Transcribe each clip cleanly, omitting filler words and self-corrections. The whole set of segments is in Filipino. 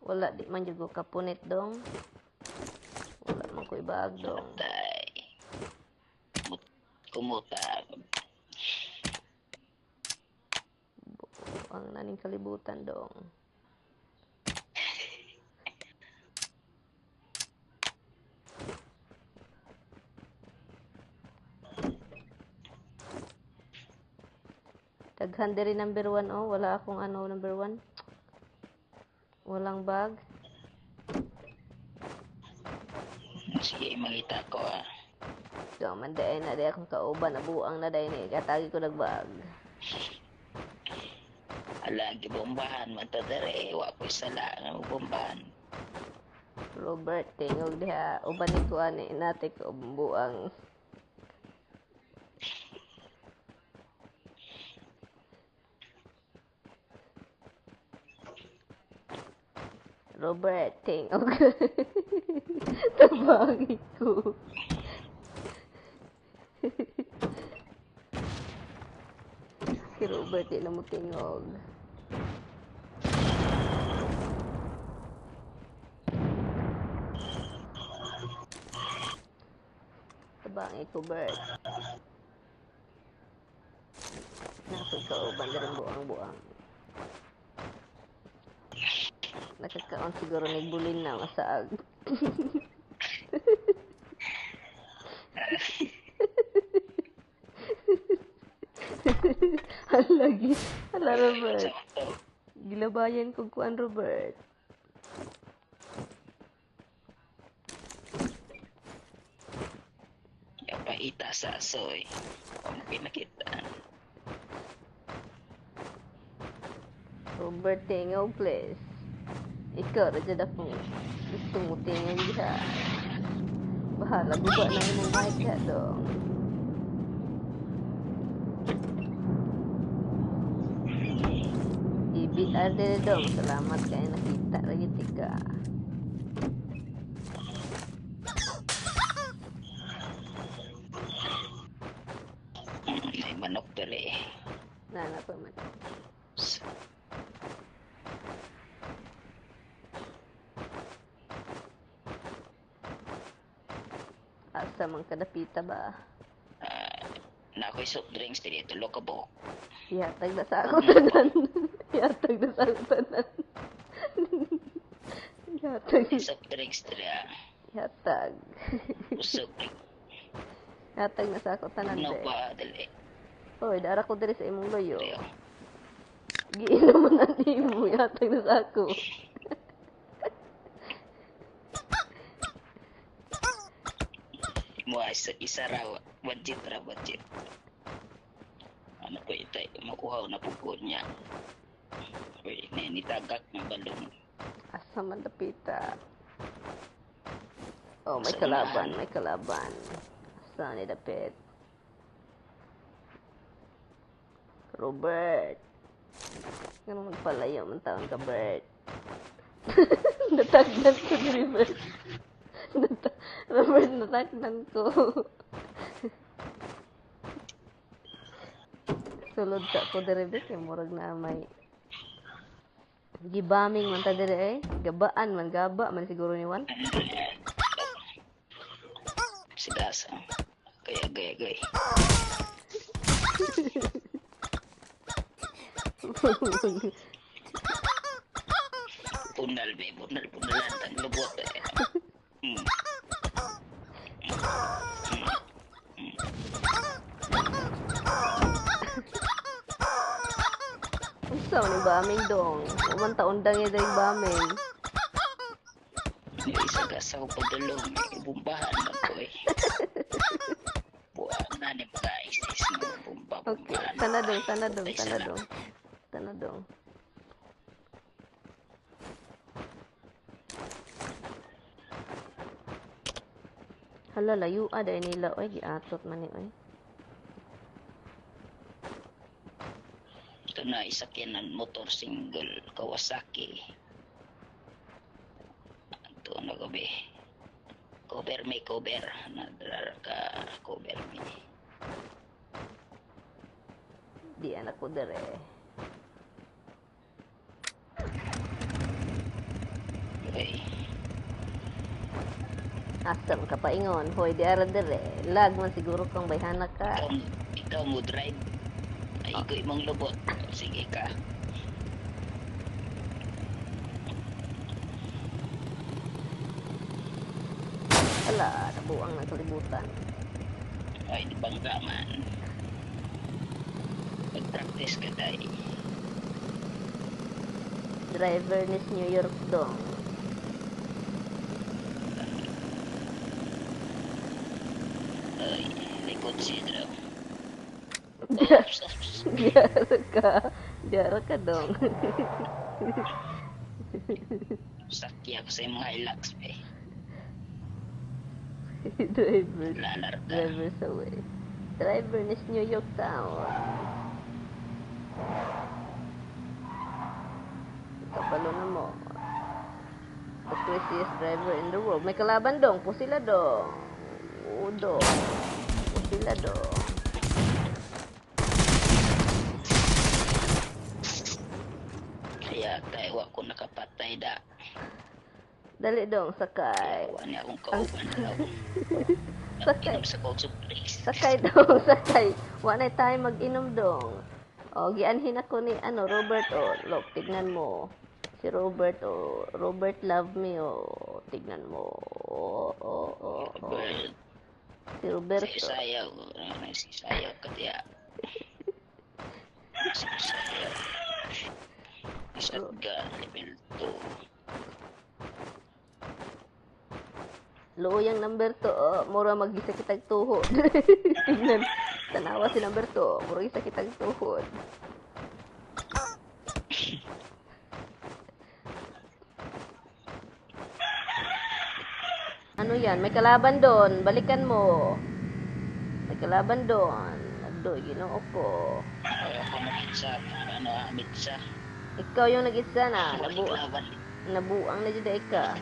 Wala di man jud ko kapunit dong. Wala man ko ibag dong. Tay. Kumuta. Ang naning kalibutan dong. Daghan diri number 1 oh, wala akong ano number 1. Walang bag. Sige, makita ko ah. So, man day na day akong kauban na buang na day ni katagi ko nagbag. Alagi bombahan man to dere, wa ko sala nga bombahan. Robert tingog diha uban ni ko ani nate ko buang. Robert tingog. Tabagi ko. Si Robert di na mo tingog. Tabangi ko, Bert. Nasod ka uban na rin buang-buang. Nakakaon siguro nagbulin na masaag. Halagi. Hala, Robert. Gilabayan ko kuan, Robert. Paita sa asoy. Ang pinakita. Robert, tingaw, please. Ikaw, rajad akong gusto mo tingaw diha. Bahala, guba na imong mic ka dong. IBR din dong. Salamat kayo nakita. Ragiti ka. May manok dere. Nana pa man. Asa man kadapita ba? Na ako'y soft drinks diri tulo ka buhok. Ihatag na sa ako tanan. Ihatag na sa ako tanan. Ihatag. Soft drinks diri ah. Ihatag. Usog. Ihatag na sa ako tanan. No pa dali. Oy, dara ko diri sa imong loyo. Dali, oh. Giinom mo na mo. Ihatag na sa ako. Mo isa raw budget. Ano po ito, makuha na pugod niya. Uy, nitagak ng balon. Asa man dapita. Oh, may Sa kalaban, unahan. may kalaban. Asa ni dapit? Robert. Ganun magpalayo man taon ka, Bert. Natagnan ko ni Bert. Robert, natagnan ko. Sulod sa ko diri kay murag na may gibaming man ta diri gabaan man gaba man siguro ni Juan. Sigasa. Gay. Punalan tang lubot eh. Unsa man ni baming dong? Uman ta undang ya diri baming. Isa ka sa padulong, ibumbahan man ko eh. Buwan na ni mga isis mo, Okay, bumbahan. tanadong. Hala, layo dahil nila, oy, giatot man ni, oy. Ito na isakyanan motor single Kawasaki. Ito na gabi. Cover nadara ka cover me. Di anak ko dere. Okay. Asam ka pa ingon. Hoy, di ara dire. Lag man siguro kang bayhana ka. Ikaw mo drive. Ay, Oh. ikaw imong lubot. Sige ka. Ala, nabuang ng kalibutan. Ay, di bangga man. Mag-practice ka tayo. Driver ni New York dong. Ay, likod siya daw. Oops, oops. Diara ka dong. Sakya ko sa mga relax eh. Driver. Lalar ka. Driver sa way. Driver ni New York Town. Kapalo na mo. The craziest driver in the world. May kalaban dong. Pusila dong. Udo. Pusila dong. Kaya tayo ako nakapatay da. Dali dong, sakay. Kaya niya akong kauban daw. Sakay. Inom sa coach place. Sakay dong, sakay. Wanay tayo mag-inom dong. O, gianhin ako ni, Robert, look, tignan mo. Si Robert, Robert love me, tignan mo. Bird. Si Roberto. Si Sayaw. Si Sayaw ka diya. Si Sayaw. Isat ka, level 2. Luyang number 2, mura mag-isa kitag tuhod. Tignan, tanawa si number 2, mura isa kitag tuhod. Ano yan? May kalaban doon. Balikan mo. May kalaban doon. Adoy, ginoo ko. Ay, ako mag-isa. Mitsa. Ikaw yung nag-isa na. Laban. Nabuang na dyan ka.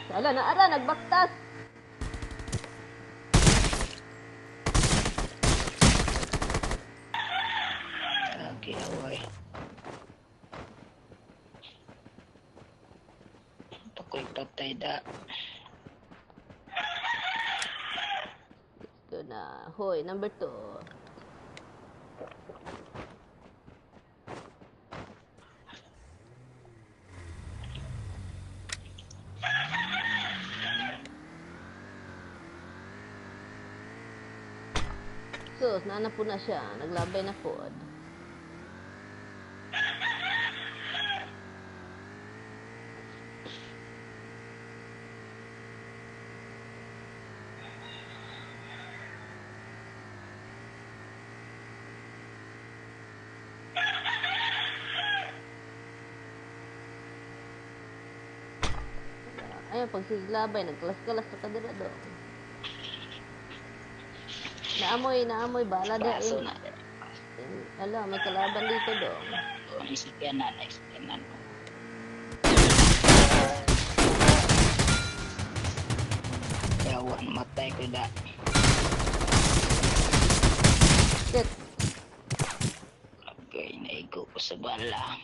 Ala, naara, nagbaktas. Okay, away. Pakoy patay da. Ito na. Hoy, number 2. Sus, naana po na siya. Naglabay na po. Ayun, pag siglabay, nagkalas-kalas sa kadira do. Naamoy, bala da Baso eh. na. Ala, may kalaban dito do. Isipyanan. Yawan, matay ko da. Shit. Okay, naigo ko sa bala.